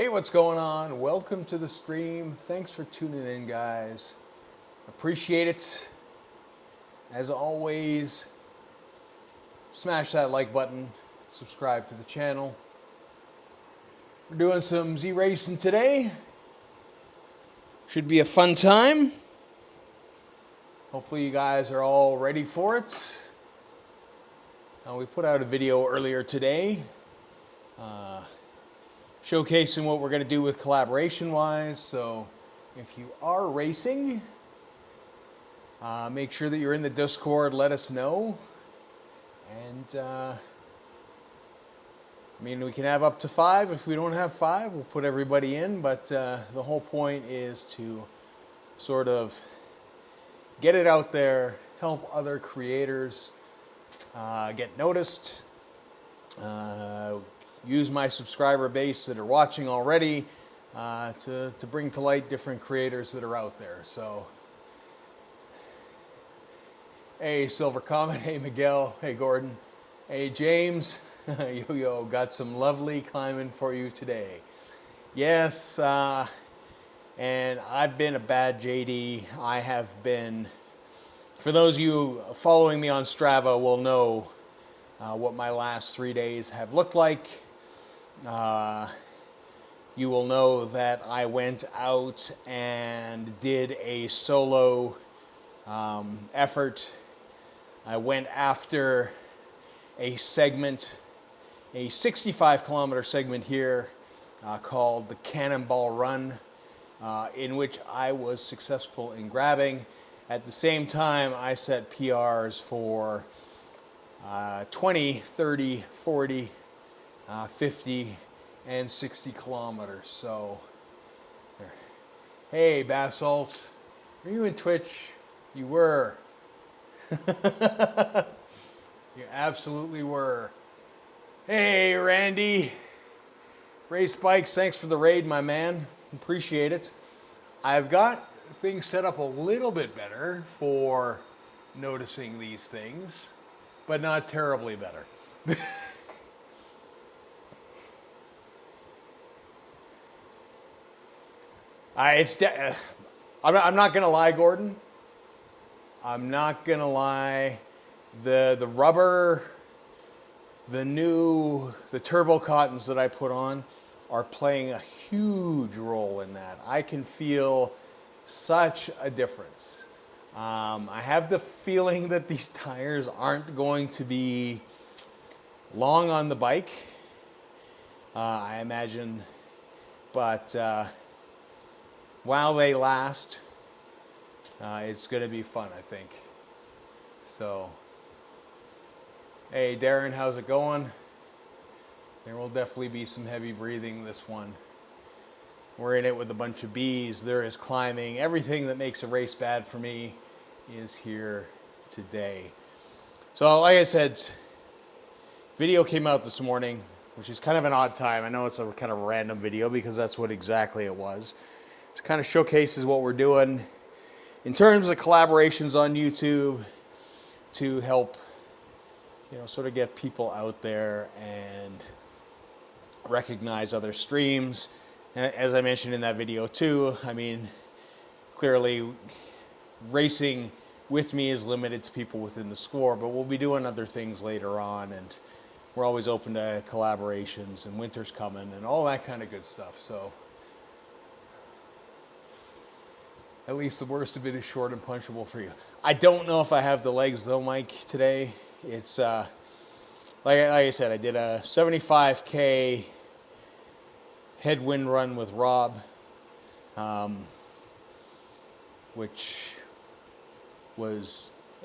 Hey, what's going on? Welcome to the stream. Thanks for tuning in, guys. Appreciate it. As always, smash that like button, subscribe to the channel. We're doing some ZRacing today. Should be a fun time. Hopefully you guys are all ready for it. We put out a video earlier today showcasing what we're going to do with collaboration-wise. So if you are racing, make sure that you're in the Discord. Let us know. And I mean, we can have up to 5. If we don't have 5, we'll put everybody in. But the whole point is to sort of get it out there, help other creators get noticed, use my subscriber base that are watching already to bring to light different creators that are out there. So, hey, Silver Comet. Hey, Miguel. Hey, Gordon. Hey, James. Yo, got some lovely climbing for you today. Yes, and I've been a bad JD. I have been, for those of you following me on Strava will know what my last 3 days have looked like. You will know that I went out and did a solo effort. I went after a segment, a 65-kilometer segment here called the Cannonball Run, in which I was successful in grabbing. At the same time, I set PRs for 20, 30, 40, 50, and 60 kilometers. So, there. Hey, Basalt, are you in Twitch? You were. You absolutely were. Hey, Randy. Race Bikes, thanks for the raid, my man. Appreciate it. I've got things set up a little bit better for noticing these things, but not terribly better. I'm not gonna lie, Gordon. I'm not gonna lie. The rubber, the turbo cottons that I put on are playing a huge role in that. I can feel such a difference. I have the feeling that these tires aren't going to be long on the bike, I imagine, but while they last, it's going to be fun, I think. So, hey, Darren, how's it going? There will definitely be some heavy breathing this one. We're in it with a bunch of bees. There is climbing. Everything that makes a race bad for me is here today. So, like I said, video came out this morning, which is kind of an odd time. I know it's a kind of random video because that's what exactly it was. It kind of showcases what we're doing in terms of collaborations on YouTube to help, you know, sort of get people out there and recognize other streams. And as I mentioned in that video too, I mean, clearly racing with me is limited to people within the score, but we'll be doing other things later on, and we're always open to collaborations, and winter's coming and all that kind of good stuff. So at least the worst of it is short and punchable for you. I don't know if I have the legs though, Mike, today. It's like I said, I did a 75K headwind run with Rob, which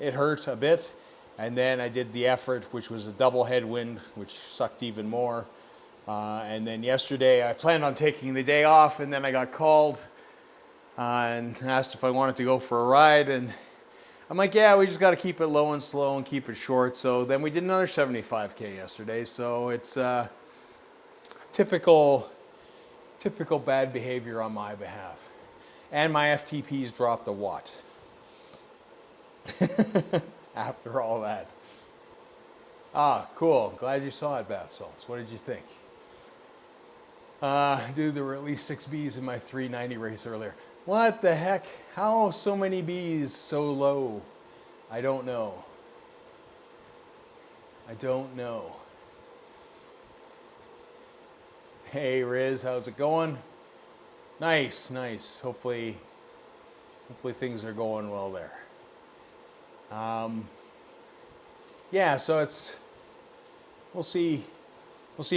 it hurt a bit. And then I did the effort, which was a double headwind, which sucked even more. And then yesterday I planned on taking the day off, and then I got called and asked if I wanted to go for a ride. And I'm like, yeah, we just got to keep it low and slow and keep it short. So then we did another 75K yesterday. So it's typical bad behavior on my behalf. And my FTPs dropped a watt after all that. Ah, cool. Glad you saw it, Bath Salts. What did you think? Dude, there were at least 6 bees in my 390 race earlier. What the heck? How so many bees so low? I don't know. I don't know. Hey Riz, how's it going? Nice, nice. Hopefully things are going well there. Yeah, so we'll see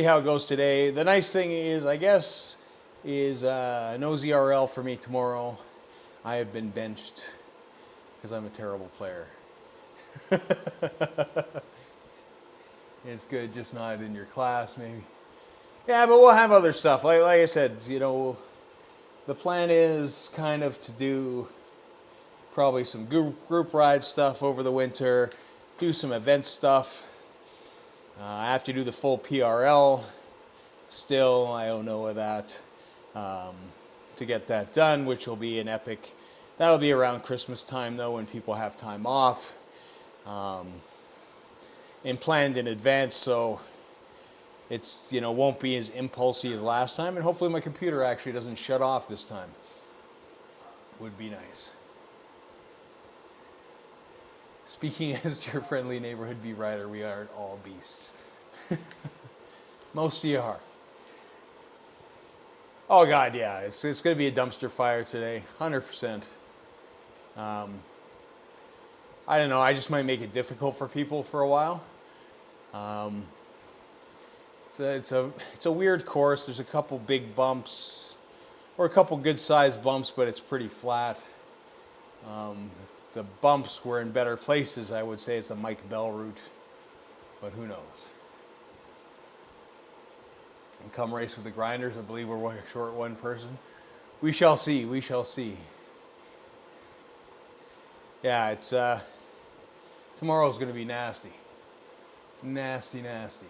how it goes today. The nice thing is, I guess, is no ZRL for me tomorrow. I have been benched because I'm a terrible player. It's good, just not in your class, maybe. Yeah, but we'll have other stuff. Like I said, you know, the plan is kind of to do probably some group ride stuff over the winter, do some event stuff. I have to do the full PRL still. I don't know that to get that done, which will be an epic. That'll be around Christmas time though, when people have time off, and planned in advance, so it's, you know, won't be as impulsy as last time, and hopefully my computer actually doesn't shut off this time. Would be nice. Speaking as your friendly neighborhood bee rider, we aren't all beasts. Most of you are. Oh God, yeah, it's going to be a dumpster fire today, 100%. I don't know, I just might make it difficult for people for a while. It's a weird course. There's a couple big bumps, or a couple good-sized bumps, but it's pretty flat. If the bumps were in better places, I would say it's a Mike Bell route, but who knows? And come race with the grinders, I believe we're short one person. We shall see, we shall see. Yeah, it's tomorrow's going to be nasty. Nasty, nasty.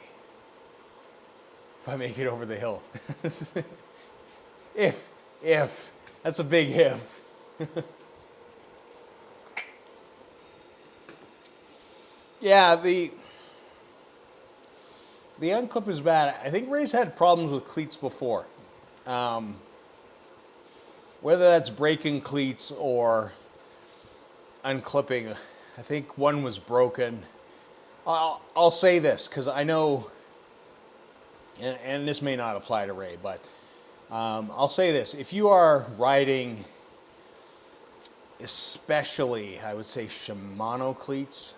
If I make it over the hill. If. That's a big if. Yeah, the unclip is bad. I think Ray's had problems with cleats before. Whether that's breaking cleats or unclipping, I think one was broken. I'll say this, because I know, and this may not apply to Ray, but I'll say this. If you are riding, especially, I would say, Shimano cleats,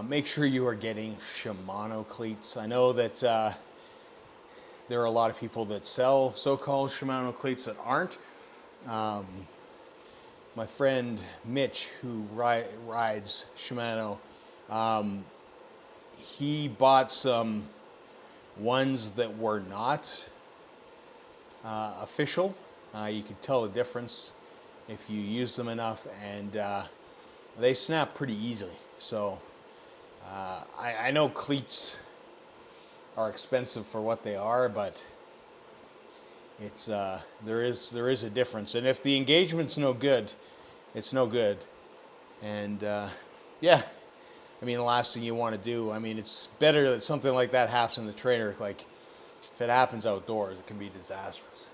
make sure you are getting Shimano cleats. I know that there are a lot of people that sell so-called Shimano cleats that aren't. My friend Mitch, who rides Shimano, he bought some ones that were not official. You could tell the difference if you use them enough, and they snap pretty easily. So I know cleats are expensive for what they are, but it's there is a difference. And if the engagement's no good, it's no good. And yeah, I mean, the last thing you want to do, I mean, it's better that something like that happens in the trainer. Like, if it happens outdoors, it can be disastrous.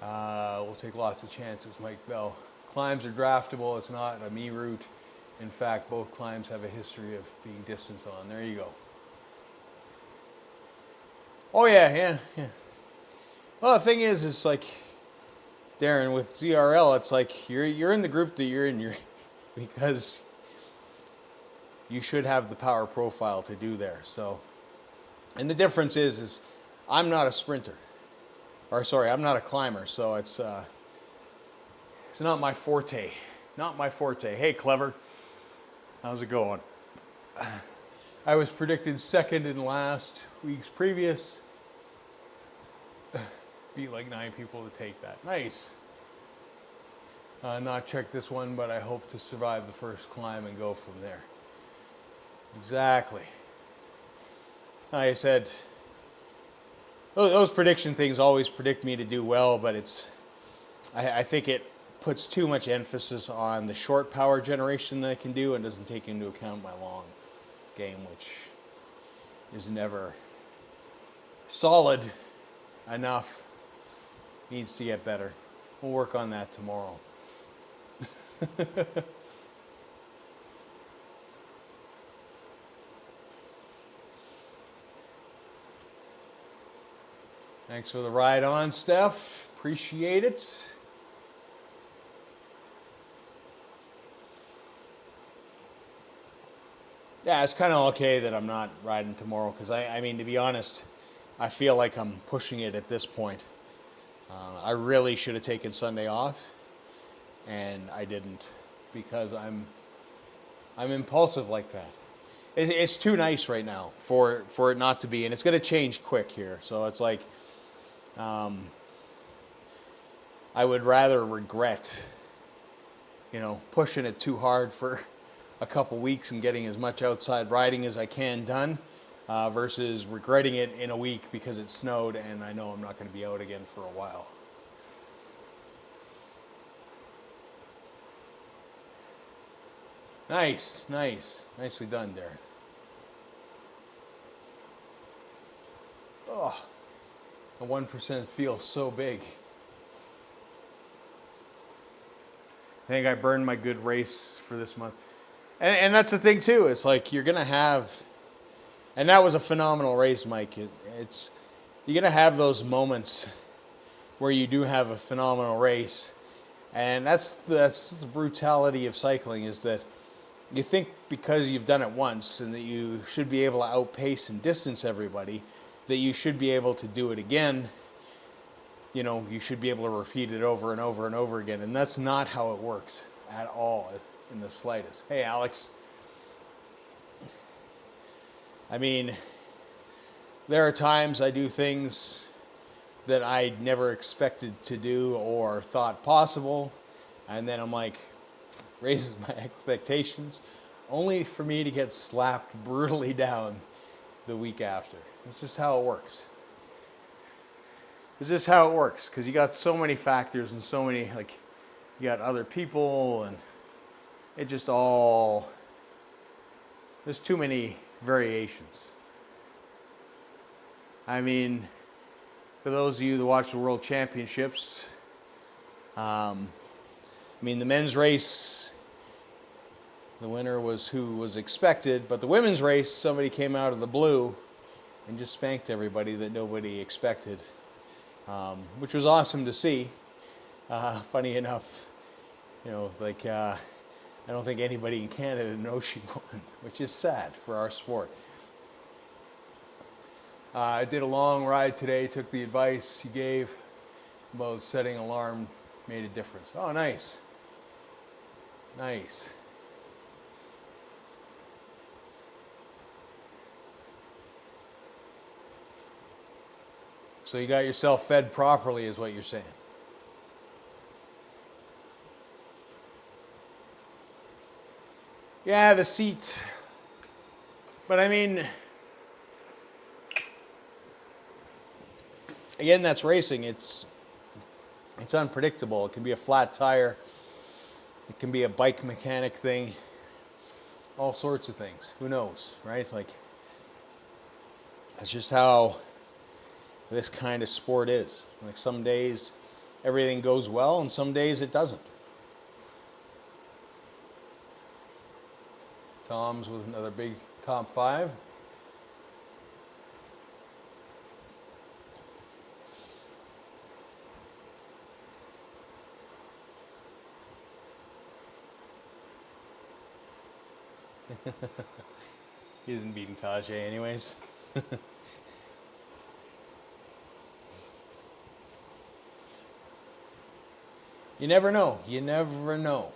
We'll take lots of chances, Mike Bell. Climbs are draftable. It's not a me route. In fact, both climbs have a history of being distance on. There you go. Oh yeah. Well, the thing is, it's like, Darren, with ZRL, it's like you're in the group that you're in, because you should have the power profile to do there. So, and the difference is I'm not a sprinter, or sorry, I'm not a climber. So it's not my forte. Not my forte. Hey, Clever, how's it going? I was predicted second in last week's previous. Beat like 9 people to take that. Nice. Not checked this one, but I hope to survive the first climb and go from there. Exactly. Like I said, those prediction things always predict me to do well, but I think it puts too much emphasis on the short power generation that I can do and doesn't take into account my long game, which is never solid enough. Needs to get better. We'll work on that tomorrow. Thanks for the ride on, Steph. Appreciate it. Yeah, it's kind of okay that I'm not riding tomorrow because I mean, to be honest, I feel like I'm pushing it at this point. I really should have taken Sunday off, and I didn't because I'm impulsive like that. It's too nice right now for it not to be, and it's going to change quick here. So it's like I would rather regret, pushing it too hard for a couple weeks and getting as much outside riding as I can done versus regretting it in a week because it snowed and I know I'm not going to be out again for a while. Nice, nice. Nicely done there. Oh, the 1% feels so big. I think I burned my good race for this month. And that's the thing too. It's like you're gonna have, and that was a phenomenal race, Mike. You're gonna have those moments where you do have a phenomenal race, and that's the brutality of cycling. Is that you think because you've done it once and that you should be able to outpace and distance everybody, that you should be able to do it again. You should be able to repeat it over and over and over again, and that's not how it works at all. In the slightest. Hey, Alex. I mean, there are times I do things that I never expected to do or thought possible, and then I'm like, raises my expectations, only for me to get slapped brutally down the week after. It's just how it works. It's just how it works, because you got so many factors and so many, you got other people, and it just all, there's too many variations. I mean, for those of you that watch the World Championships, the men's race, the winner was who was expected, but the women's race, somebody came out of the blue and just spanked everybody that nobody expected, which was awesome to see. Funny enough, I don't think anybody in Canada knows she won, which is sad for our sport. I did a long ride today, took the advice you gave about setting alarm, made a difference. Oh, nice. Nice. So you got yourself fed properly is what you're saying. Yeah, the seat. But I mean, again, that's racing. It's unpredictable. It can be a flat tire. It can be a bike mechanic thing. All sorts of things. Who knows, right? It's like, that's just how this kind of sport is. Like some days everything goes well and some days it doesn't. Tom's with another big top 5. He isn't beating Tajay anyways. You never know. You never know.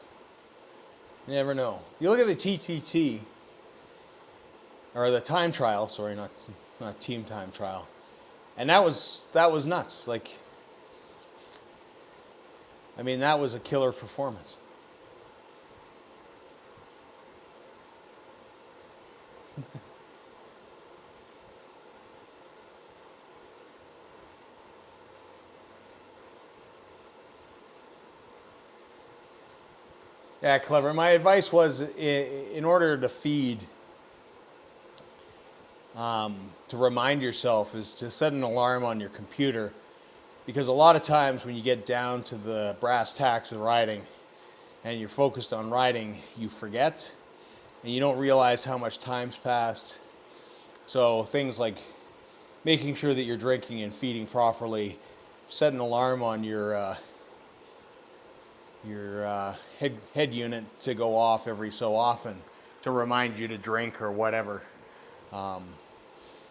You never know. You look at the TTT, or the time trial, sorry, not team time trial, and that was nuts. Like, I mean, that was a killer performance. Yeah, clever. My advice was, in order to feed to remind yourself is to set an alarm on your computer, because a lot of times when you get down to the brass tacks of riding and you're focused on riding, you forget and you don't realize how much time's passed. So things like making sure that you're drinking and feeding properly, set an alarm on your head unit to go off every so often to remind you to drink or whatever.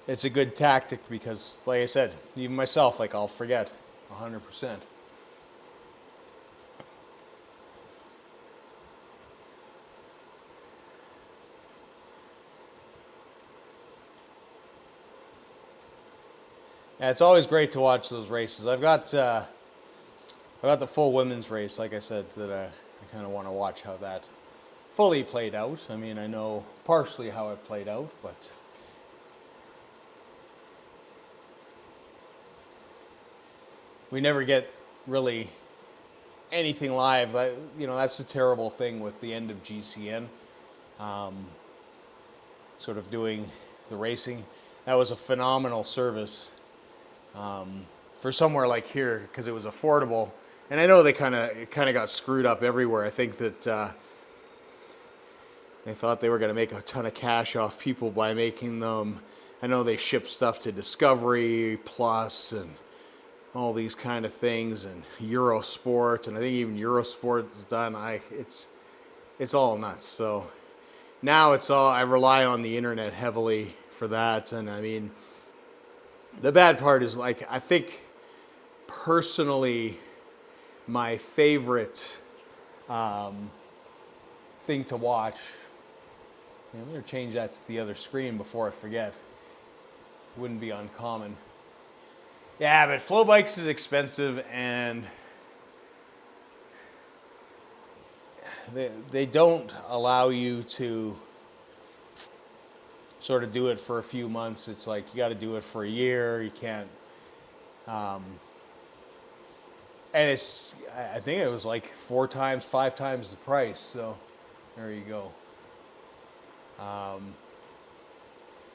It's a good tactic because, like I said, even myself, like, I'll forget 100%. Yeah, it's always great to watch those races. I've got the full women's race, like I said, that I kind of want to watch how that fully played out. I mean, I know partially how it played out, but we never get really anything live. You know, that's the terrible thing with the end of GCN, sort of doing the racing. That was a phenomenal service for somewhere like here, because it was affordable. And I know it kind of got screwed up everywhere. I think that they thought they were going to make a ton of cash off people by making them. I know they shipped stuff to Discovery Plus and all these kind of things, and Eurosport, and I think even Eurosport is done. It's all nuts. So now I rely on the internet heavily for that. And I mean, the bad part is, like, I think personally my favorite thing to watch, I'm going to change that to the other screen before I forget. Wouldn't be uncommon. Yeah, but flow bikes is expensive, and they don't allow you to sort of do it for a few months. It's like you got to do it for a year. You can't. And I think it was like 4 times, 5 times the price. So there you go.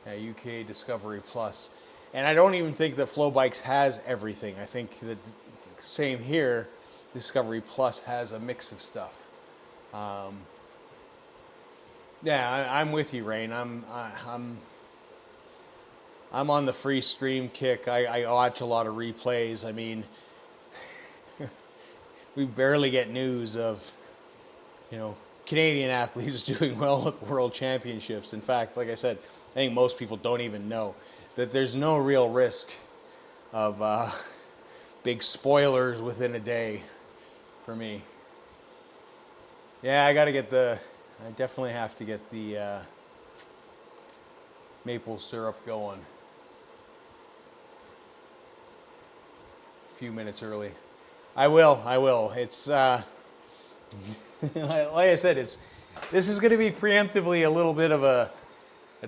Yeah, UK Discovery Plus. And I don't even think that Flow Bikes has everything. I think that same here, Discovery Plus has a mix of stuff. Yeah, I'm with you, Rain. I'm on the free stream kick. I watch a lot of replays. I mean, we barely get news of, you know, Canadian athletes doing well at World Championships. In fact, like I said, I think most people don't even know that there's no real risk of big spoilers within a day for me. Yeah, I definitely have to get the maple syrup going a few minutes early. I will. It's, like I said, this is going to be preemptively a little bit of a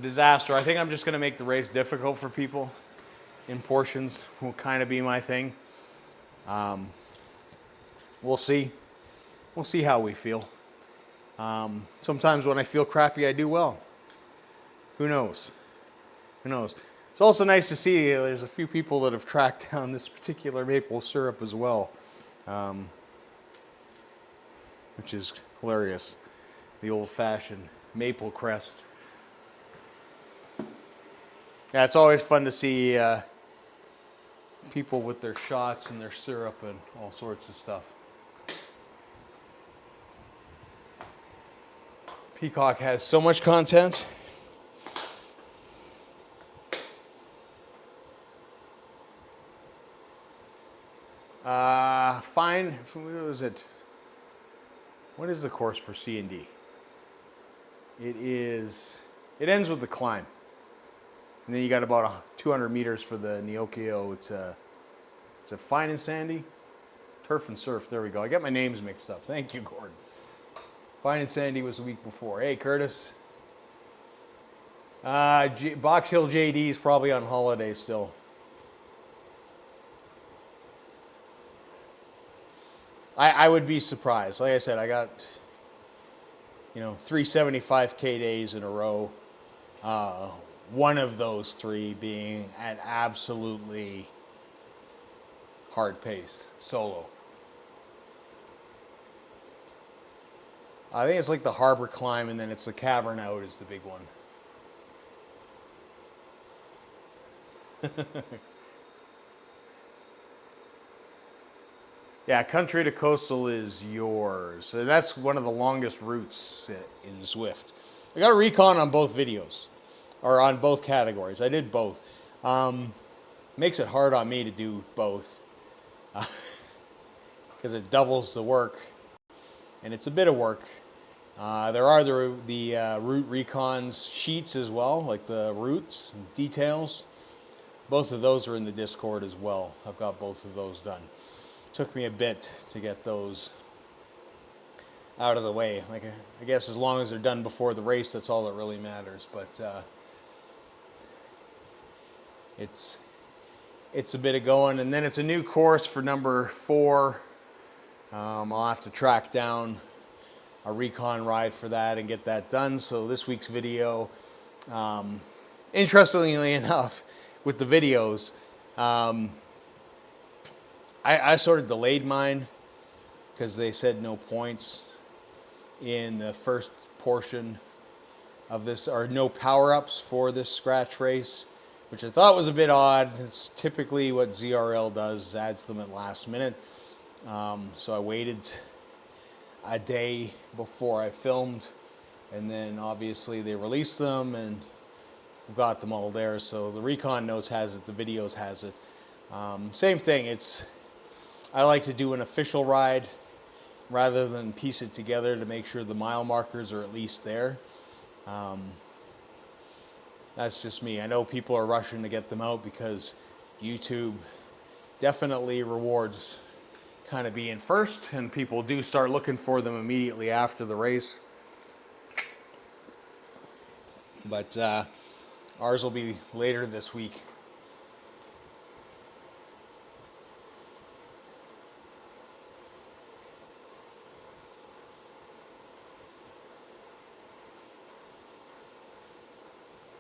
disaster. I think I'm just going to make the race difficult for people in portions. Will kind of be my thing. We'll see. We'll see how we feel. Sometimes when I feel crappy, I do well. Who knows? Who knows? It's also nice to see there's a few people that have tracked down this particular maple syrup as well, which is hilarious. The old-fashioned maple crest. Yeah, it's always fun to see people with their shots and their syrup and all sorts of stuff. Peacock has so much content. Fine. What was it? What is the course for C&D? It ends with the climb. And then you got about 200 meters for the Neokio. It's a fine and sandy? Turf and surf. There we go. I got my names mixed up. Thank you, Gordon. Fine and sandy was the week before. Hey, Curtis. Box Hill JD is probably on holiday still. I would be surprised. Like I said, I got, 3 75K days in a row. one of those three being at absolutely hard pace, solo. I think it's like the harbor climb, and then it's the cavern out is the big one. Yeah, country to coastal is yours. And that's one of the longest routes in Zwift. I got a Recon on both videos, or on both categories. I did both. Makes it hard on me to do both because it doubles the work, and it's a bit of work. There are the route recons sheets as well, like the routes and details. Both of those are in the Discord as well. I've got both of those done. Took me a bit to get those out of the way. Like, I guess as long as they're done before the race, that's all that really matters. But it's a bit of going, and then it's a new course for number 4. I'll have to track down a Recon ride for that and get that done. So this week's video, interestingly enough, with the videos, I sort of delayed mine because they said no points in the first portion of this, or no power-ups for this scratch race, which I thought was a bit odd. It's typically what ZRL does, adds them at last minute. So I waited a day before I filmed, and then obviously they released them, and we've got them all there. So the Recon Notes has it, the videos has it. Same thing, I like to do an official ride rather than piece it together to make sure the mile markers are at least there. That's just me. I know people are rushing to get them out because YouTube definitely rewards kind of being first, and people do start looking for them immediately after the race. But ours will be later this week.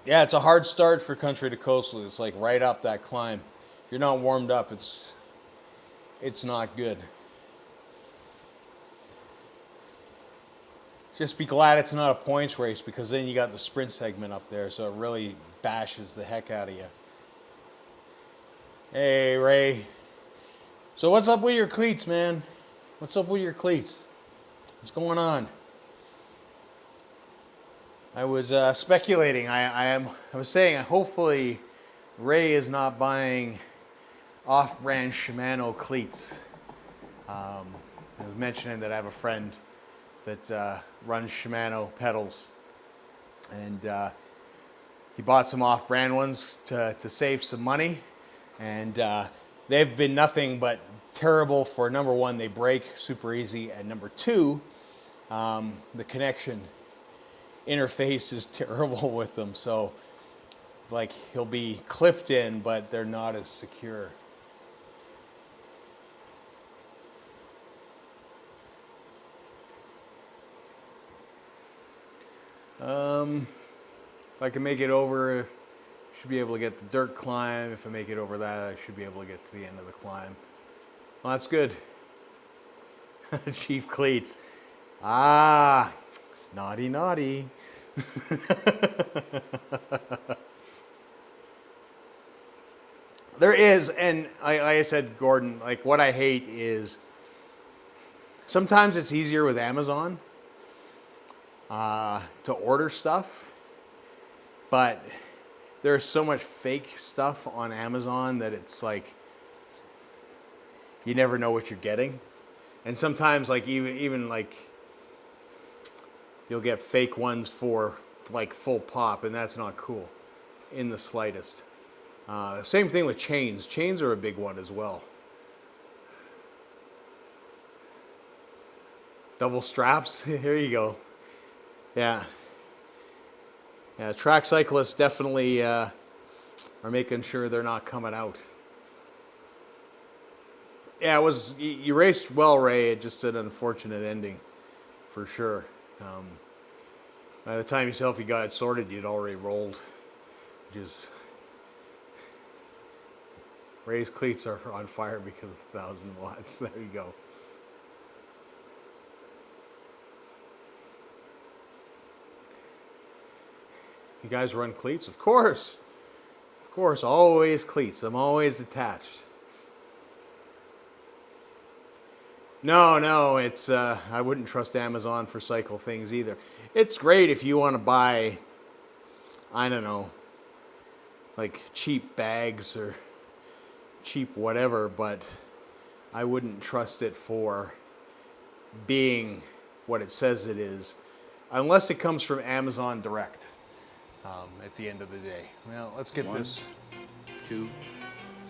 Yeah, it's a hard start for country to coastal. It's like right up that climb. If you're not warmed up, it's not good. Just be glad it's not a points race, because then you got the sprint segment up there, so it really bashes the heck out of you. Hey, Ray. So what's up with your cleats, man? What's up with your cleats? What's going on? I was speculating. I was saying hopefully Ray is not buying off-brand Shimano cleats. I was mentioning that I have a friend that runs Shimano pedals, and he bought some off-brand ones to save some money, and they've been nothing but terrible. For number one, they break super easy, and number two, the connection interface is terrible with them. So like he'll be clipped in, but they're not as secure. If I can make it over, I should be able to get the dirt climb. If I make it over that, I should be able to get to the end of the climb. Well, that's good. Chief cleats. Ah, naughty, naughty. There is, and like I said, Gordon, like what I hate is sometimes it's easier with Amazon to order stuff, but there's so much fake stuff on Amazon that it's like you never know what you're getting. And sometimes like even like you'll get fake ones for like full pop, and that's not cool in the slightest. Same thing with chains. Chains are a big one as well. Double straps, here you go. Yeah. Yeah, track cyclists definitely are making sure they're not coming out. Yeah, you raced well, Ray. It just an unfortunate ending, for sure. By the time you got it sorted, you'd already rolled which is raised cleats are on fire because of 1,000 watts. There you go. You guys run cleats? Of course. Of course, always cleats. I'm always attached. No, it's, I wouldn't trust Amazon for cycle things either. It's great if you want to buy, I don't know, like cheap bags or cheap whatever, but I wouldn't trust it for being what it says it is, unless it comes from Amazon Direct at the end of the day. Well, let's get this. 2,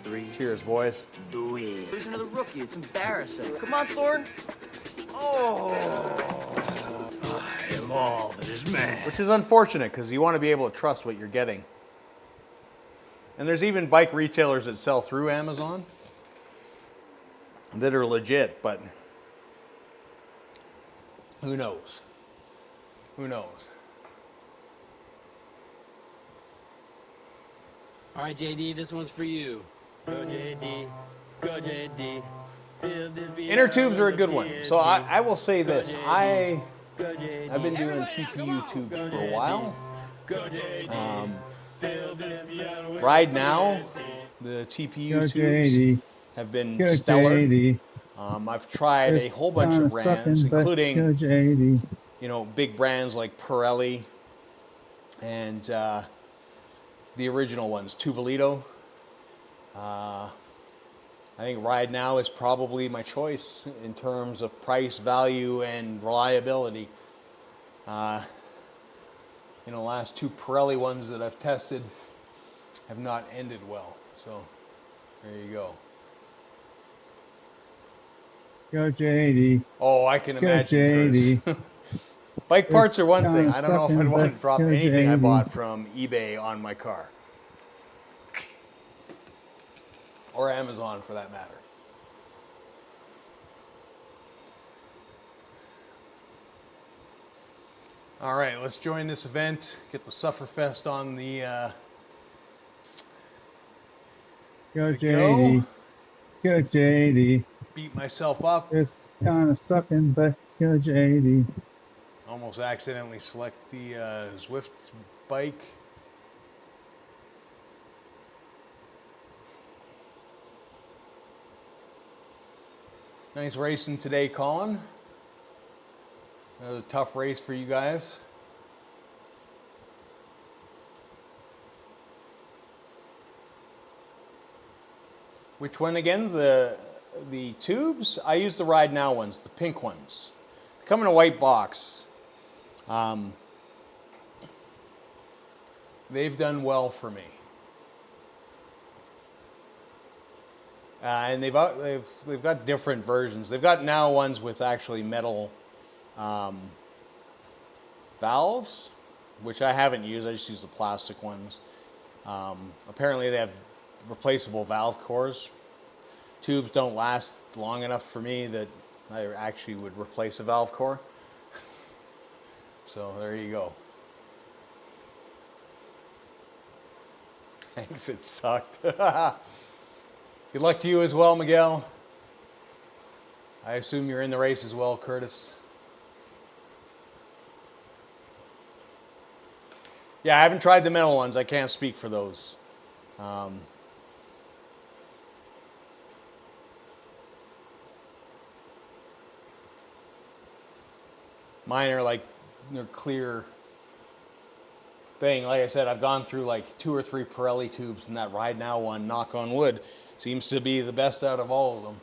3. Cheers, boys. Do it. Listen to the rookie. It's embarrassing. Come on, Thorne. Oh. I am all that is man. Which is unfortunate because you want to be able to trust what you're getting. And there's even bike retailers that sell through Amazon that are legit, but who knows? Who knows? All right, JD, this one's for you. Go, JD. Go, JD. Inner tubes are a good one. So I will say this. I've been doing TPU tubes for a while. Right now, the TPU tubes have been stellar. I've tried a whole bunch of brands, including big brands like Pirelli and the original ones, Tubolito. I think Ride Now is probably my choice in terms of price, value, and reliability. Last two Pirelli ones that I've tested have not ended well. So there you go. Go JD. Oh, I can imagine. JD. Bike parts are one thing. I don't know if I'd want to drop Go anything I JD. bought from eBay on my car. Or Amazon for that matter. All right, let's join this event. Get the Sufferfest on the Go JD. Go JD. beat myself up. It's kind of sucking, but go JD. Almost accidentally select the Zwift bike. Nice racing today, Colin. That was a tough race for you guys. Which one again? The tubes? I use the Ride Now ones, the pink ones. They come in a white box. They've done well for me. And they've got different versions. They've got now ones with actually metal valves, which I haven't used. I just use the plastic ones. Apparently they have replaceable valve cores. Tubes don't last long enough for me that I actually would replace a valve core. So there you go. Thanks, it sucked. Good luck to you as well, Miguel. I assume you're in the race as well, Curtis. Yeah, I haven't tried the metal ones. I can't speak for those. Mine are like, they're clear thing. Like I said, I've gone through like 2 or 3 Pirelli tubes, and that Ride Now one, knock on wood, seems to be the best out of all of them.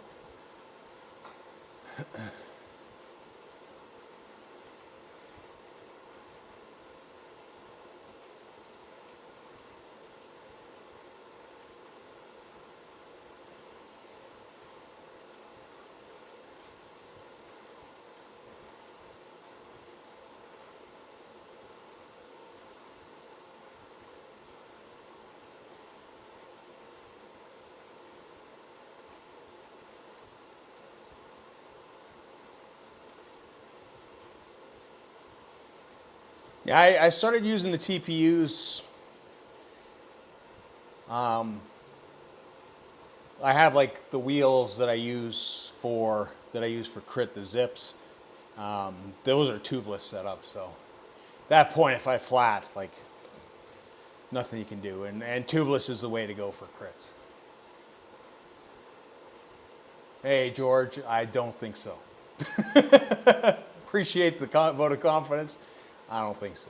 Yeah, I started using the TPUs I have like the wheels that I use for crit, the zips. Those are tubeless setups, so at that point, if I flat, like nothing you can do, and tubeless is the way to go for crits. Hey George, I don't think so. Appreciate the vote of confidence. I don't think so.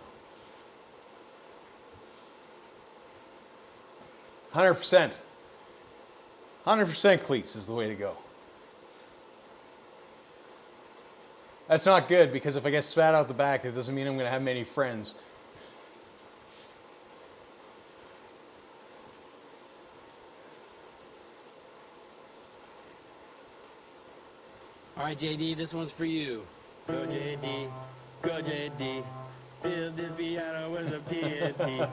100%. 100% cleats is the way to go. That's not good because if I get spat out the back, it doesn't mean I'm going to have many friends. All right, JD, this one's for you. Go JD, go JD. Fill this piano with some TNT.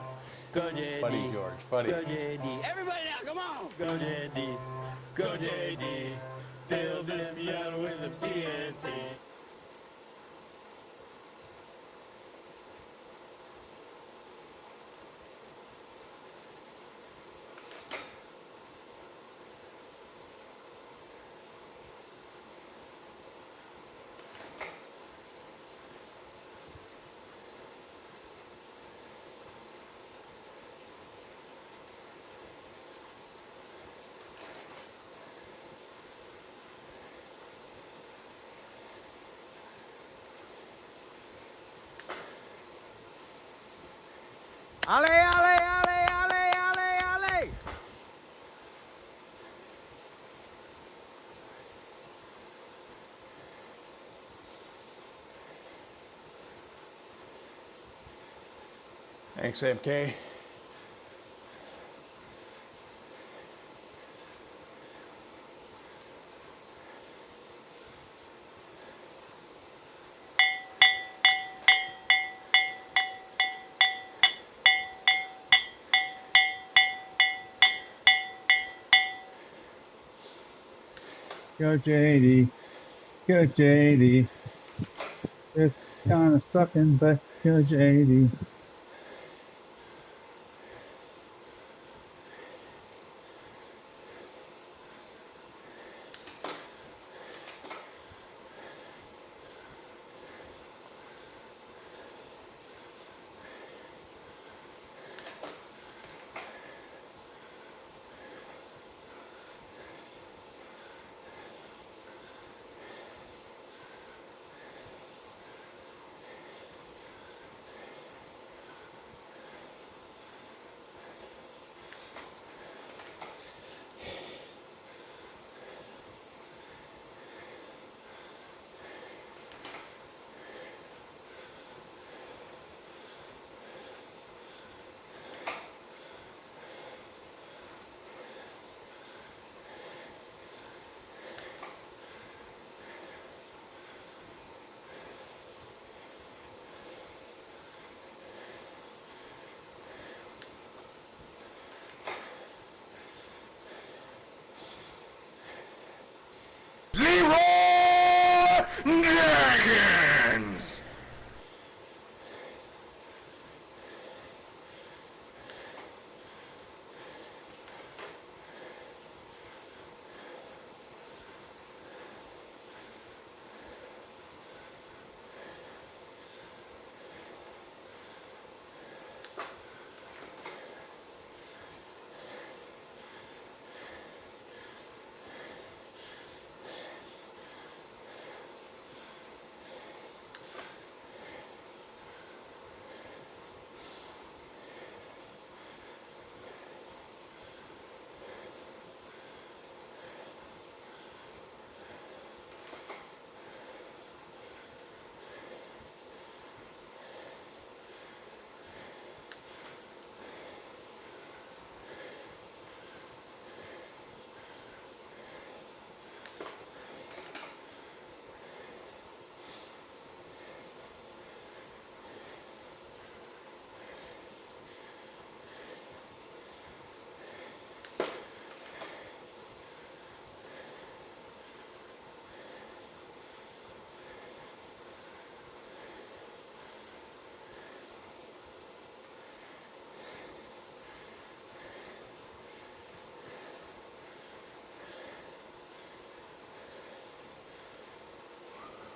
Go JD. Funny, George, funny. Go JD. Everybody now, come on. Go JD, go JD. Fill this piano with some TNT. Ale, ale, ale, ale, ale, ale. Thanks, MK. Go JD. Go JD. It's kind of sucking, but go JD.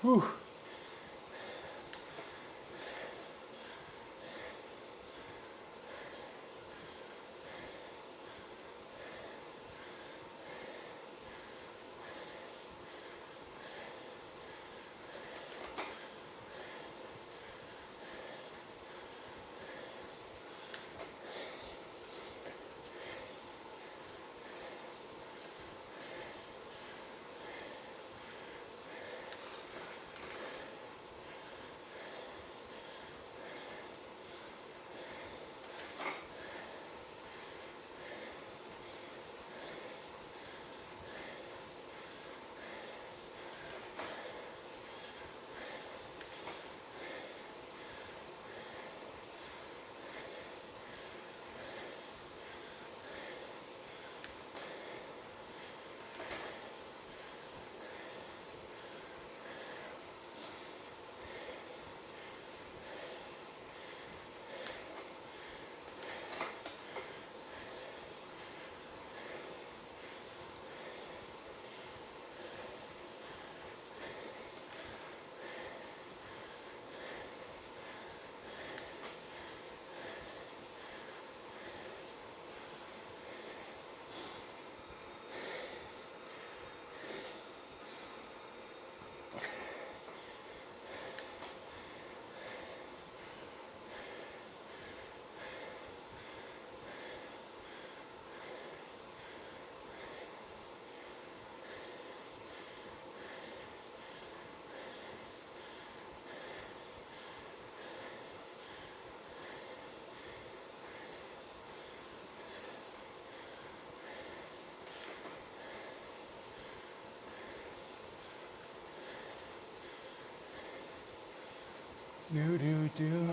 Whew. Do.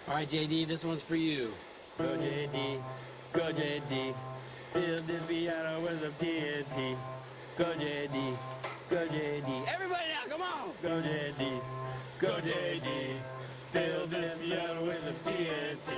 All right, JD, this one's for you. Go, JD. Go, JD. Build this piano with some TNT. Go, JD. Go, JD. Everybody now, come on! Go, JD. Go, JD. Build this piano with some TNT.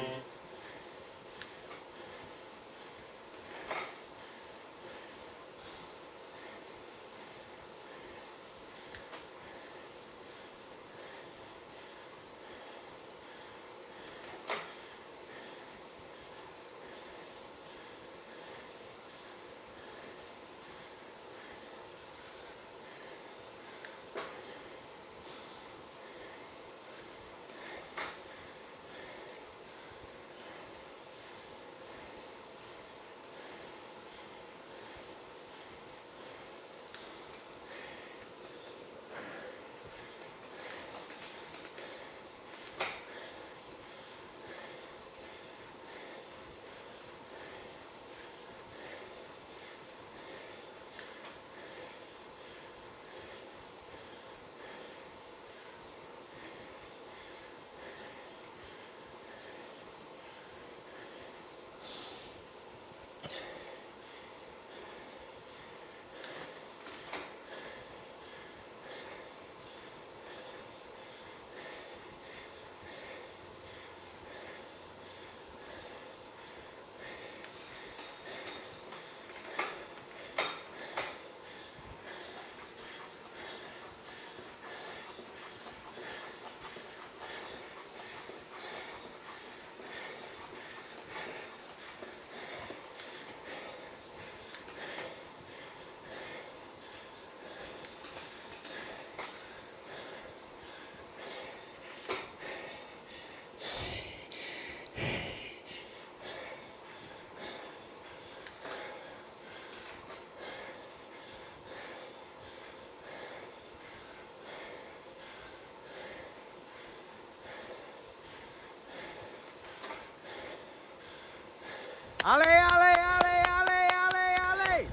Ale, ale, ale, ale, ale, ale!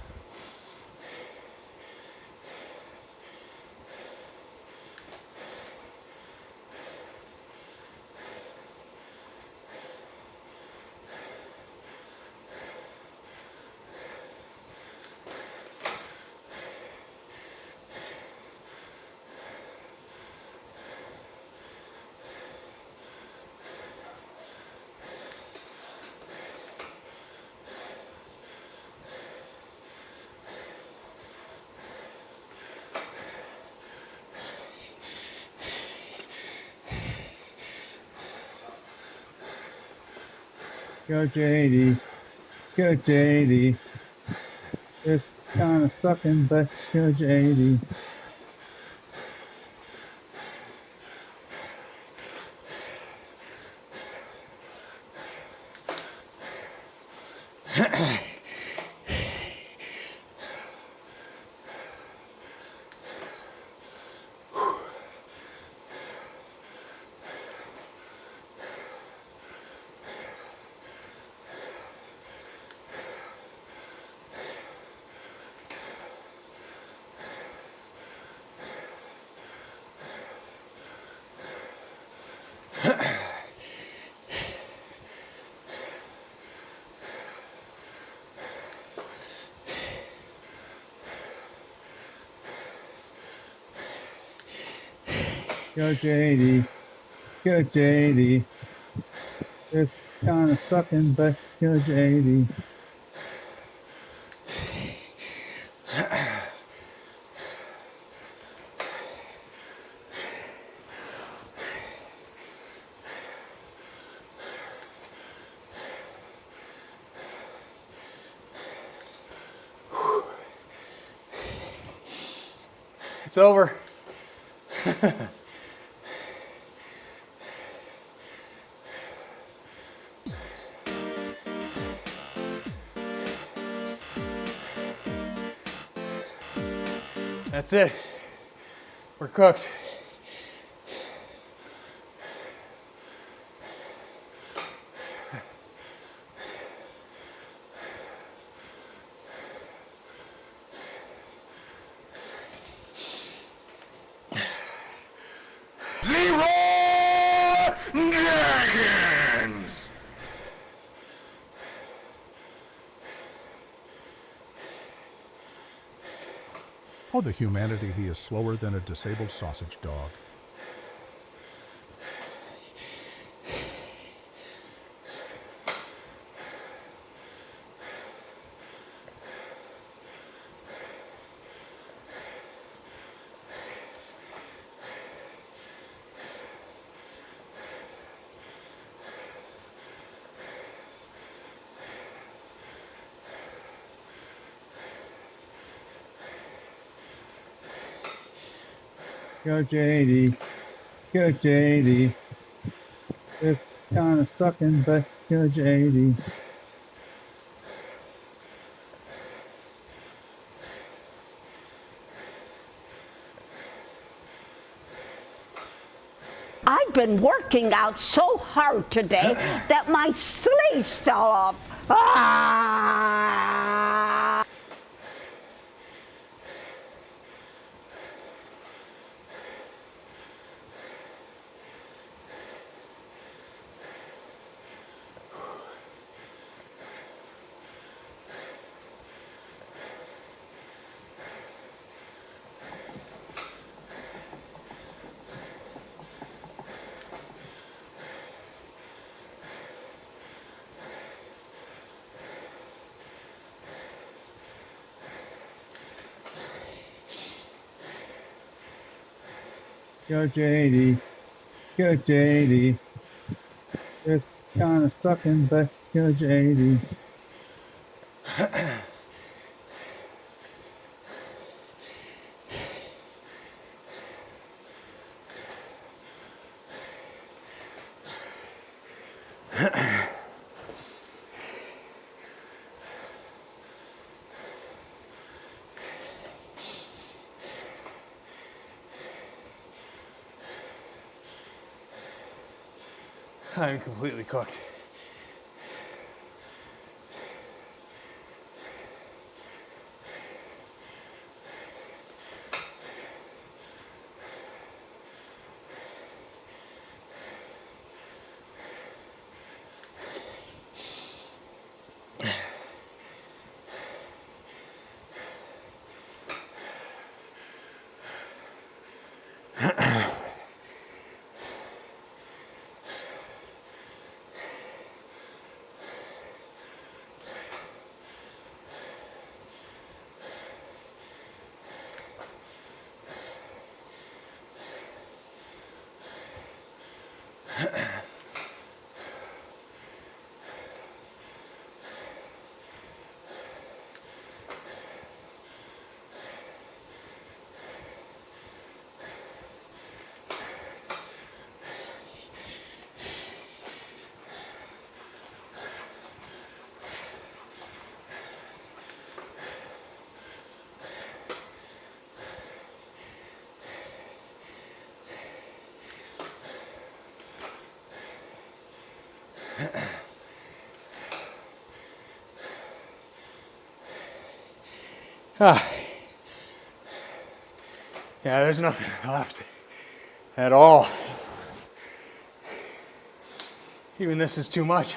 Go JD. Go JD. It's kind of sucking, but go JD. Go JD. Go JD. It's kind of sucking, but go JD. It's over. That's it. We're cooked. Oh, the humanity, he is slower than a disabled sausage dog. Go JD. Go JD. It's kind of sucking, but go JD. I've been working out so hard today that my sleeves fell off. Ah! Go JD. Go JD. It's kind of sucking, but go JD. I'm completely cooked. Ah. Yeah, there's nothing left at all. Even this is too much.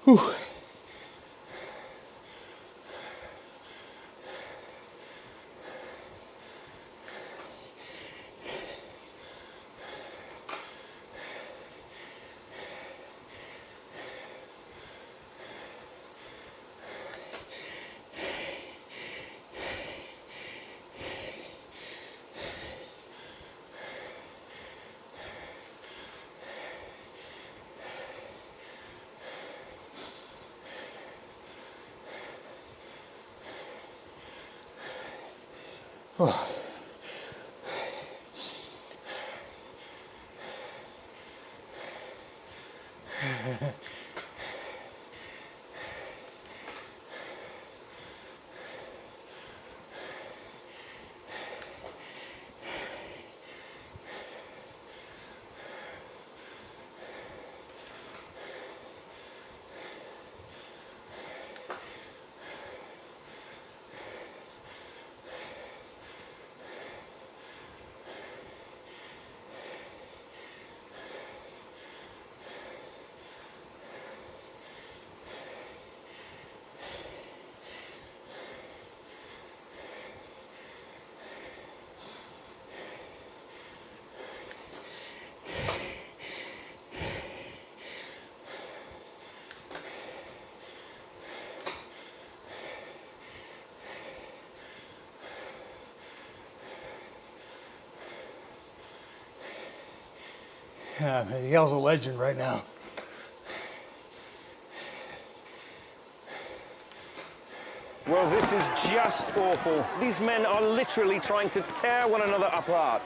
Whew. Oh. Yeah, Miguel's a legend right now. Well, this is just awful. These men are literally trying to tear one another apart.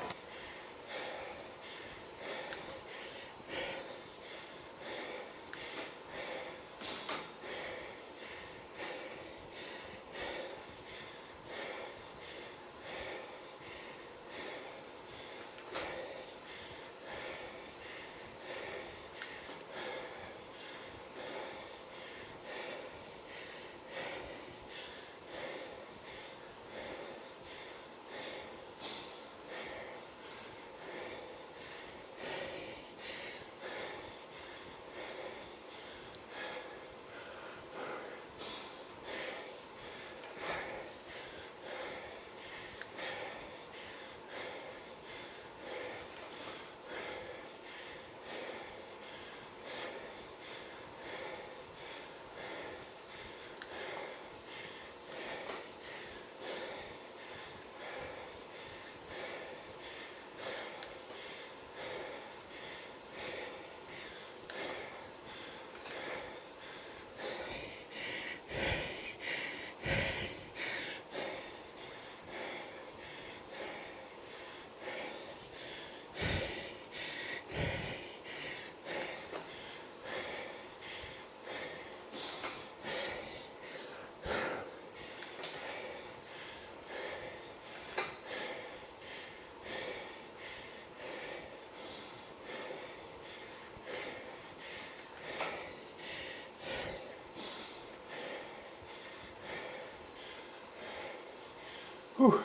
Whew.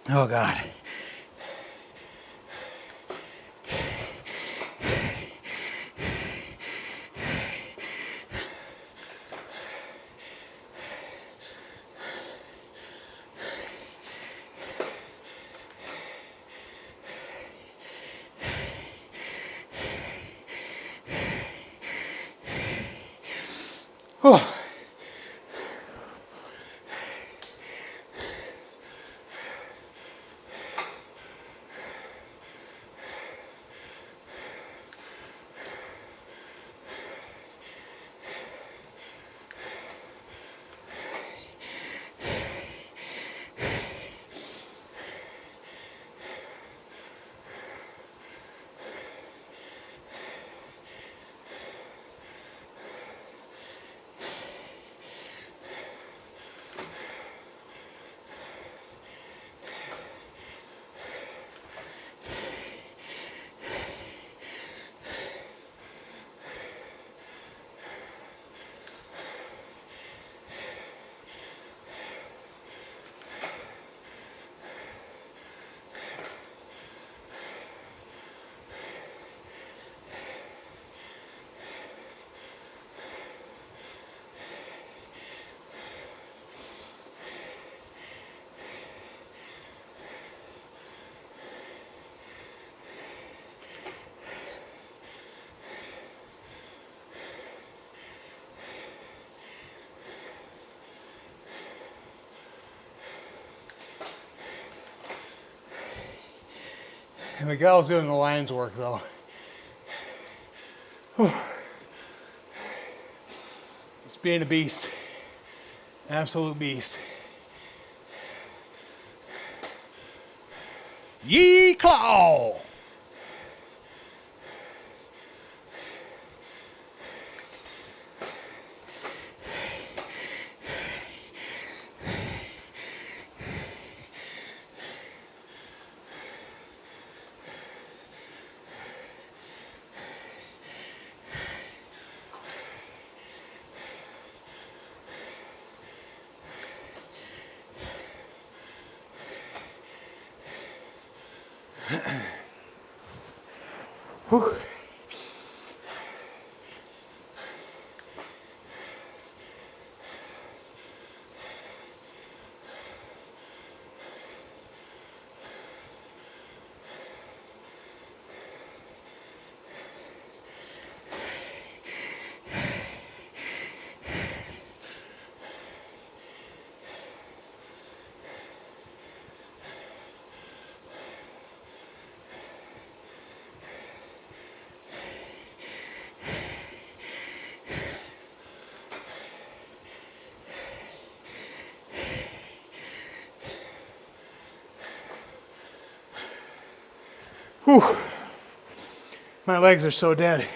Oh God. Oh. Miguel's doing the lines work though. Whew. It's being a beast. Absolute beast. Yee claw! Whew. Whew. My legs are so dead.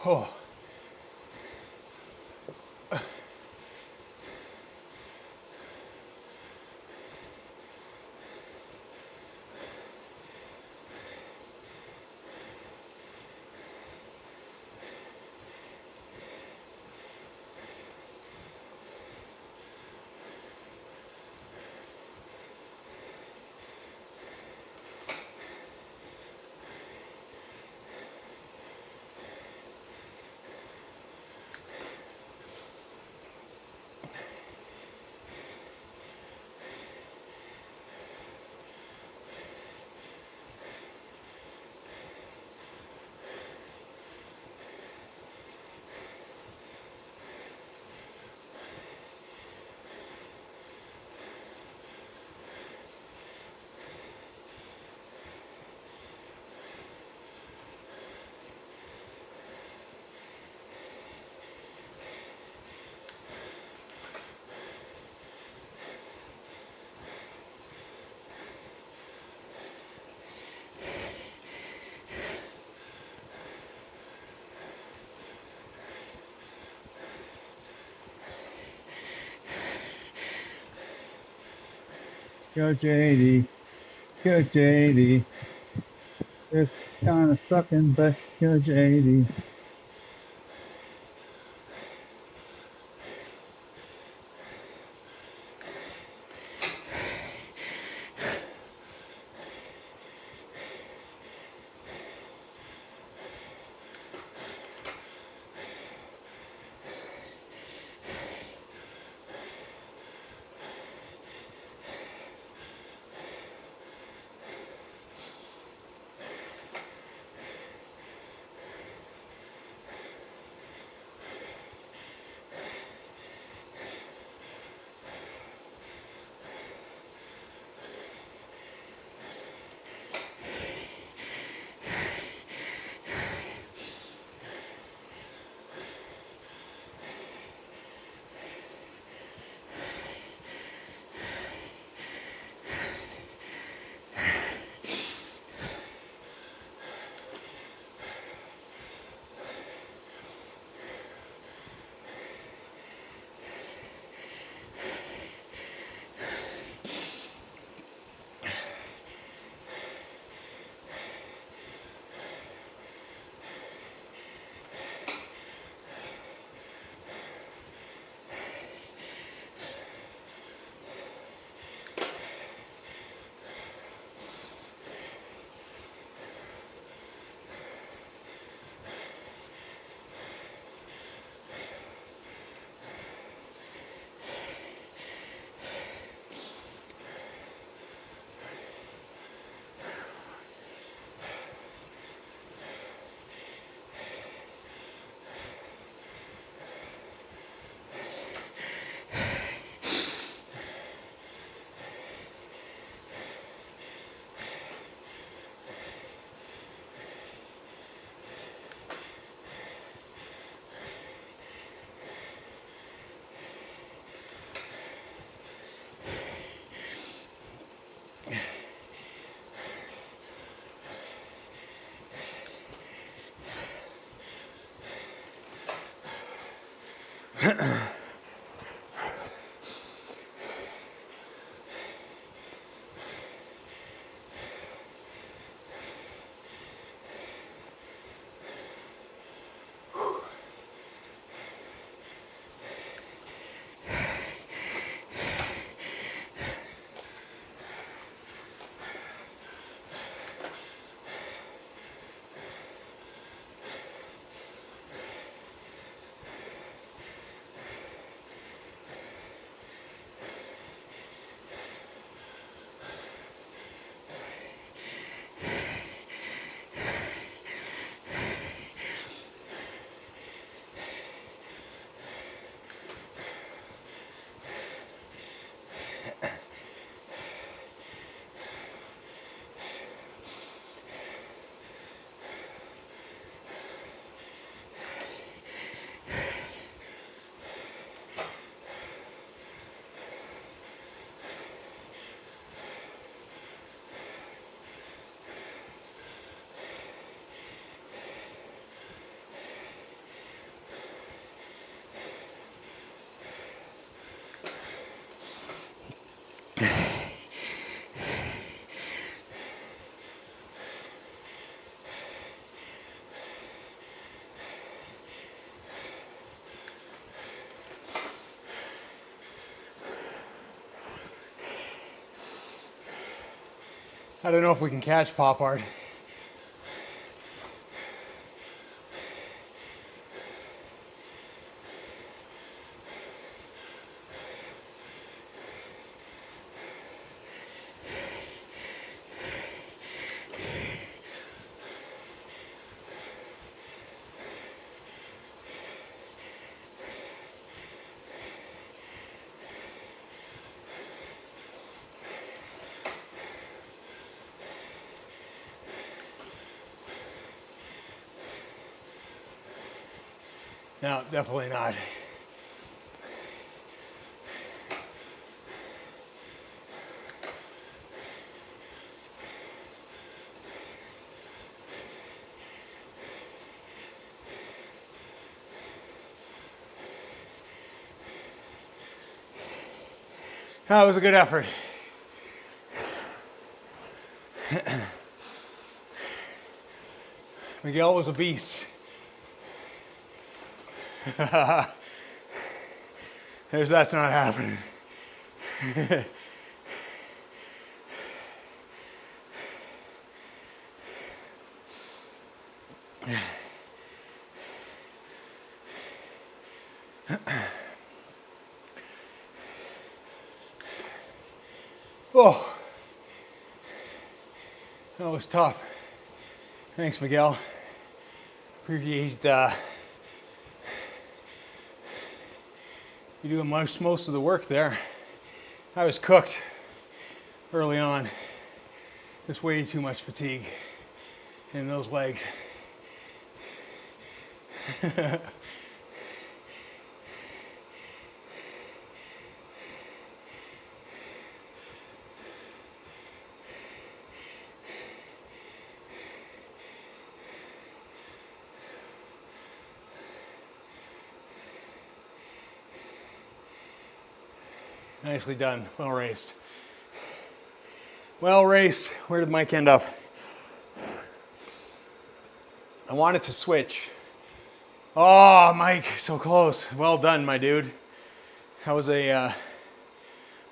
Oh. Go JD. Go JD. It's kind of sucking, but go JD. I don't know if we can catch Pop Art. No, definitely not. That was a good effort. Miguel was a beast. That's not happening. Oh, that was tough. Thanks, Miguel. Appreciate you doing most of the work there. I was cooked early on. Just way too much fatigue in those legs. Nicely done, well raced. Well raced. Where did Mike end up? I wanted to switch. Oh, Mike, so close. Well done, my dude. That was a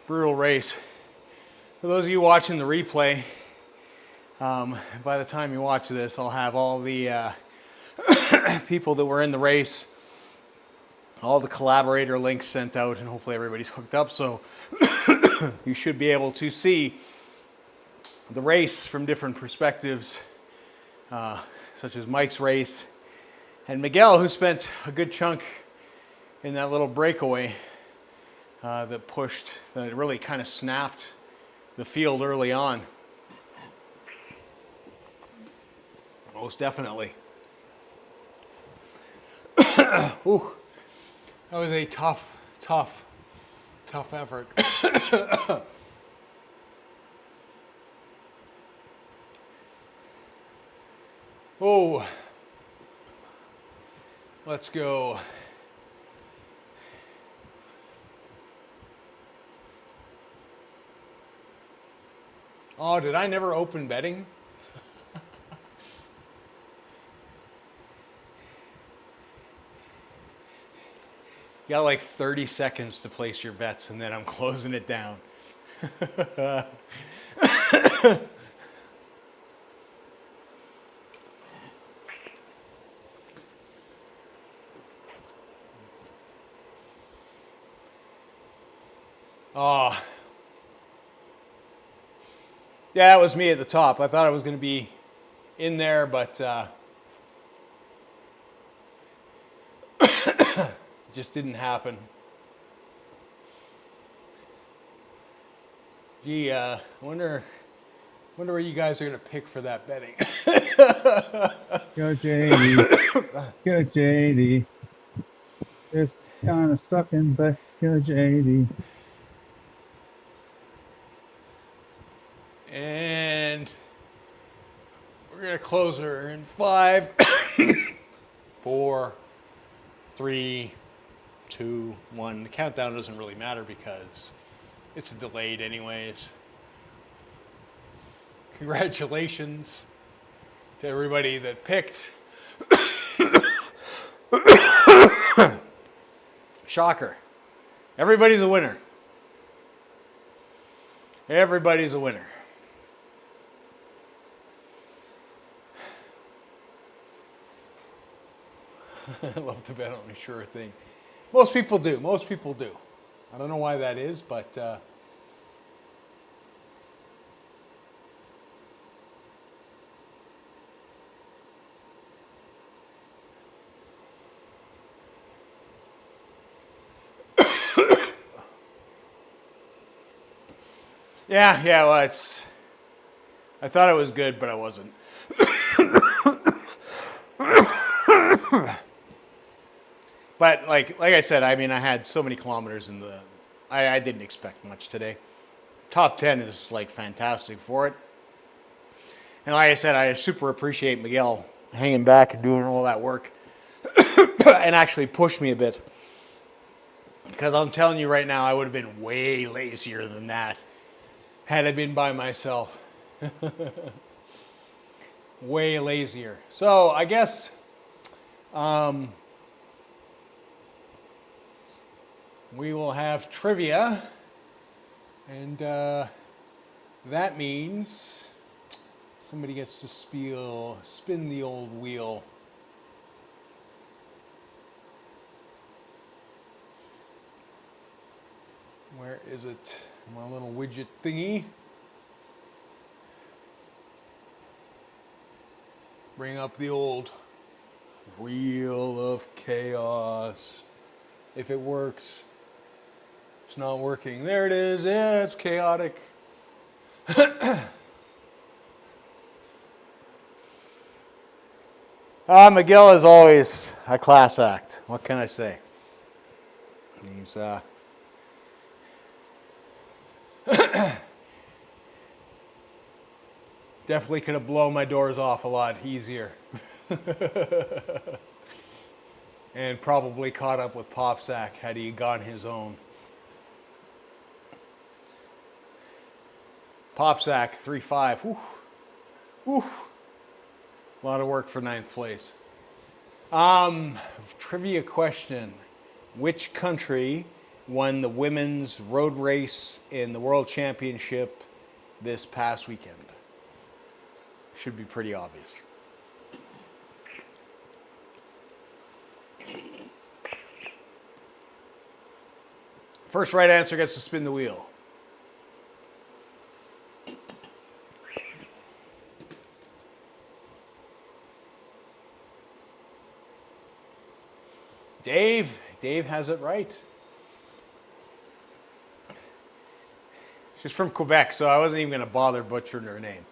brutal race. For those of you watching the replay, by the time you watch this, I'll have all the people that were in the race, all the collaborator links sent out, and hopefully everybody's hooked up, so you should be able to see the race from different perspectives, such as Mike's race, and Miguel, who spent a good chunk in that little breakaway that really kind of snapped the field early on. Most definitely. Ooh. That was a tough effort. Oh, let's go. Oh, did I never open betting? You got like 30 seconds to place your bets, and then I'm closing it down. Oh. Yeah, that was me at the top. I thought I was going to be in there, but just didn't happen. Gee, wonder where you guys are gonna pick for that betting. Go JD. Go JD. It's kind of sucking, but go JD. And we're gonna close her in 5, 4, 3, 2, 1. The countdown doesn't really matter because it's delayed anyways. Congratulations to everybody that picked. Shocker. Everybody's a winner. Everybody's a winner. I love to bet on a sure thing. Most people do. Most people do. I don't know why that is, but yeah. Well, it's. I thought it was good, but I wasn't. But like I said, I mean, I had so many kilometers in the. I didn't expect much today. Top 10 is like fantastic for it. And like I said, I super appreciate Miguel hanging back and doing all that work and actually pushed me a bit. Because I'm telling you right now, I would have been way lazier than that had I been by myself. Way lazier. So I guess we will have trivia, and that means somebody gets to spin the old wheel. Where is it? My little widget thingy. Bring up the old wheel of chaos. If it works. It's not working. There it is. Yeah, it's chaotic. Miguel is always a class act. What can I say? He's definitely could have blown my doors off a lot easier. And probably caught up with Popsack had he gone his own. Popsack 3-5. Woo. Woo. A lot of work for 9th place. Trivia question. Which country won the women's road race in the World Championship this past weekend? Should be pretty obvious. First right answer gets to spin the wheel. Dave has it right. She's from Quebec, so I wasn't even going to bother butchering her name.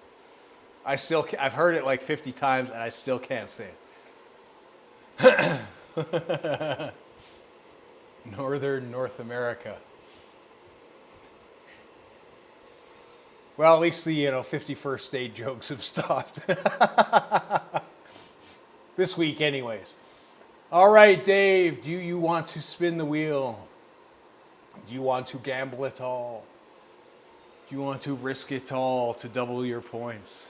I've heard it like 50 times, and I still can't say it. Northern North America. Well, at least the 51st state jokes have stopped. This week, anyways. All right, Dave, do you want to spin the wheel? Do you want to gamble it all? Do you want to risk it all to double your points?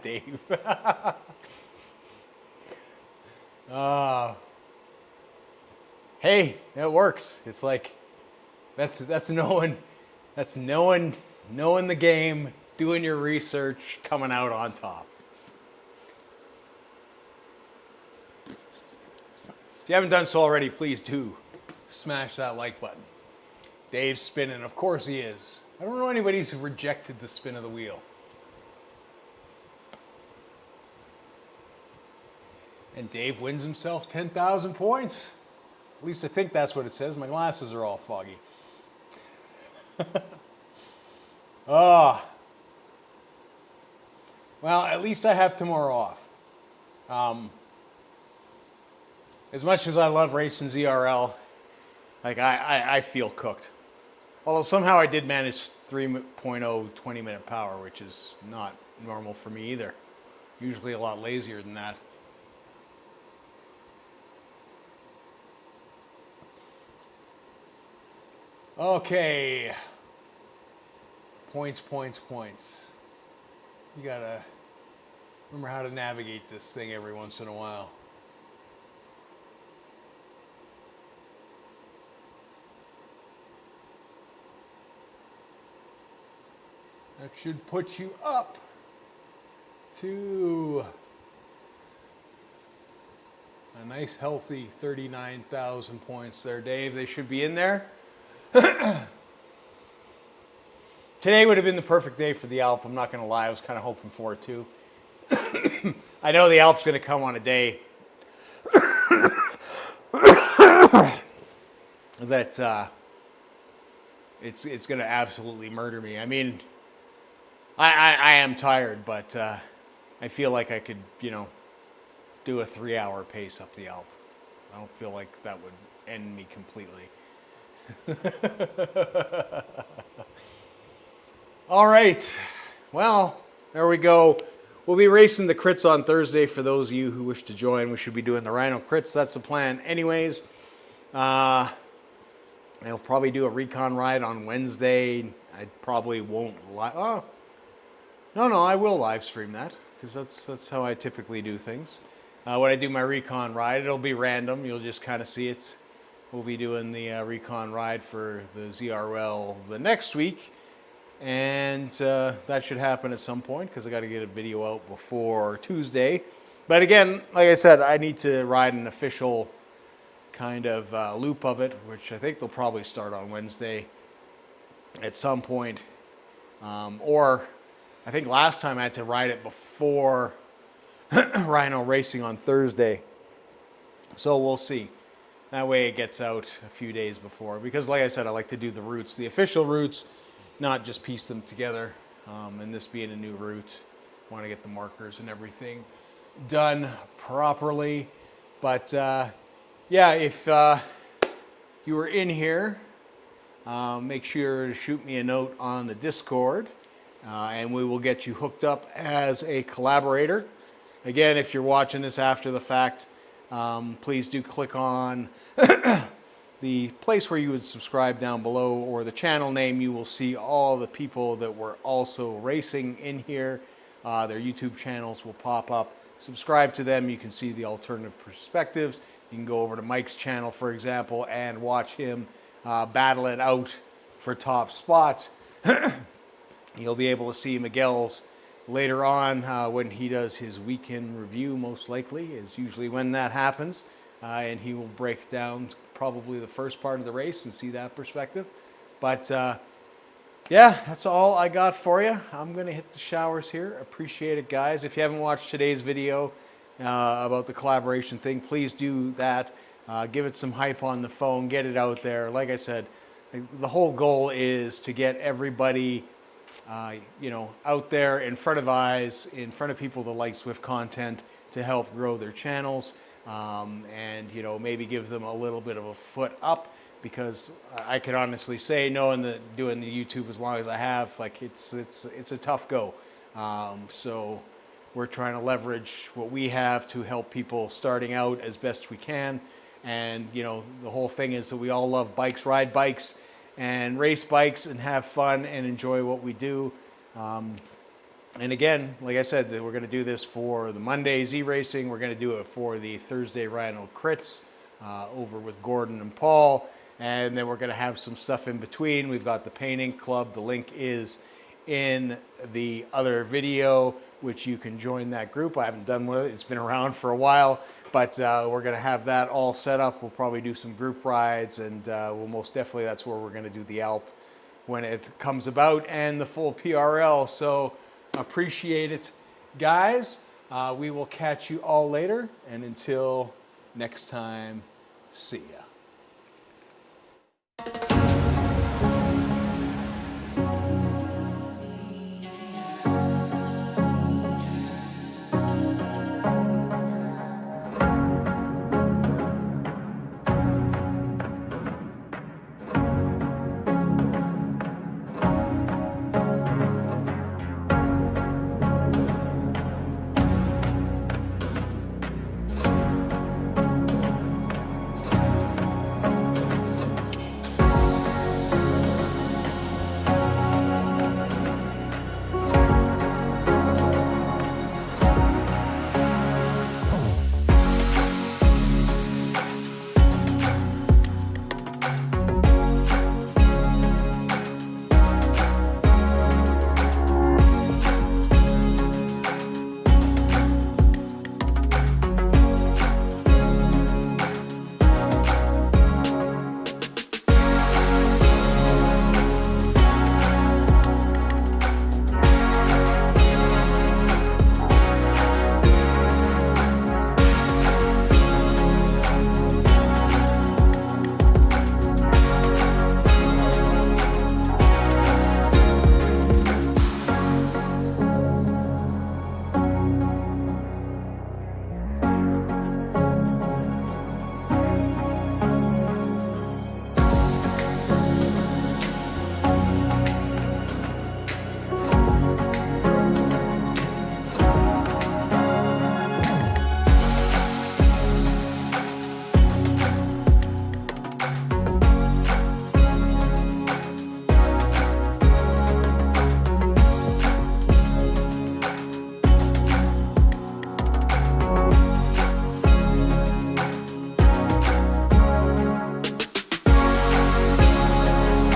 Dave. Hey, it works. It's like that's knowing the game, doing your research, coming out on top. If you haven't done so already, please do smash that like button. Dave's spinning, of course he is. I don't know anybody who's rejected the spin of the wheel. And Dave wins himself 10,000 points. At least I think that's what it says. My glasses are all foggy. Well, at least I have tomorrow off. As much as I love racing ZRL, like I feel cooked. Although somehow I did manage 3.0 20-minute power, which is not normal for me either. Usually a lot lazier than that. Okay. Points. You gotta remember how to navigate this thing every once in a while. That should put you up to a nice healthy 39,000 points there, Dave. They should be in there. Today would have been the perfect day for the Alp. I'm not going to lie. I was kind of hoping for it too. I know the Alp's going to come on a day that it's going to absolutely murder me. I mean, I am tired, but I feel like I could, do a 3-hour pace up the Alp. I don't feel like that would end me completely. All right. Well, there we go. We'll be racing the crits on Thursday for those of you who wish to join. We should be doing the Rhino crits. That's the plan anyways. I'll probably do a Recon ride on Wednesday. I probably won't live. No, I will live stream that because that's how I typically do things. When I do my Recon ride, it'll be random. You'll just kind of see it. We'll be doing the Recon ride for the ZRL the next week. And that should happen at some point because I got to get a video out before Tuesday. But again, like I said, I need to ride an official kind of loop of it, which I think they'll probably start on Wednesday at some point. Or I think last time I had to ride it before Rhino racing on Thursday. So we'll see. That way it gets out a few days before. Because like I said, I like to do the routes, the official routes, not just piece them together. And this being a new route, want to get the markers and everything done properly. But yeah, if you were in here, make sure to shoot me a note on the Discord, and we will get you hooked up as a collaborator. Again, if you're watching this after the fact, please do click on the place where you would subscribe down below, or the channel name. You will see all the people that were also racing in here. Their YouTube channels will pop up. Subscribe to them. You can see the alternative perspectives. You can go over to Mike's channel, for example, and watch him battle it out for top spots. You'll be able to see Miguel's later on when he does his weekend review, most likely, is usually when that happens. And he will break down probably the first part of the race and see that perspective. But yeah, that's all I got for you. I'm going to hit the showers here. Appreciate it, guys. If you haven't watched today's video about the collaboration thing, please do that. Give it some hype on the phone. Get it out there. Like I said, the whole goal is to get everybody out there in front of eyes, in front of people that like Zwift content, to help grow their channels, and maybe give them a little bit of a foot up, because I can honestly say, knowing that doing the YouTube as long as I have, like it's a tough go. So we're trying to leverage what we have to help people starting out as best we can. And the whole thing is that we all love bikes, ride bikes, and race bikes, and have fun and enjoy what we do. And again, like I said, we're going to do this for the Monday ZRacing. We're going to do it for the Thursday Rhino crits over with Gordon and Paul. And then we're going to have some stuff in between. We've got the Painting Club. The link is in the other video, which you can join that group. I haven't done one. It's been around for a while, but we're going to have that all set up. We'll probably do some group rides, and we'll most definitely, that's where we're going to do the Alp when it comes about, and the full PRL. So appreciate it, guys. We will catch you all later, and until next time, see ya.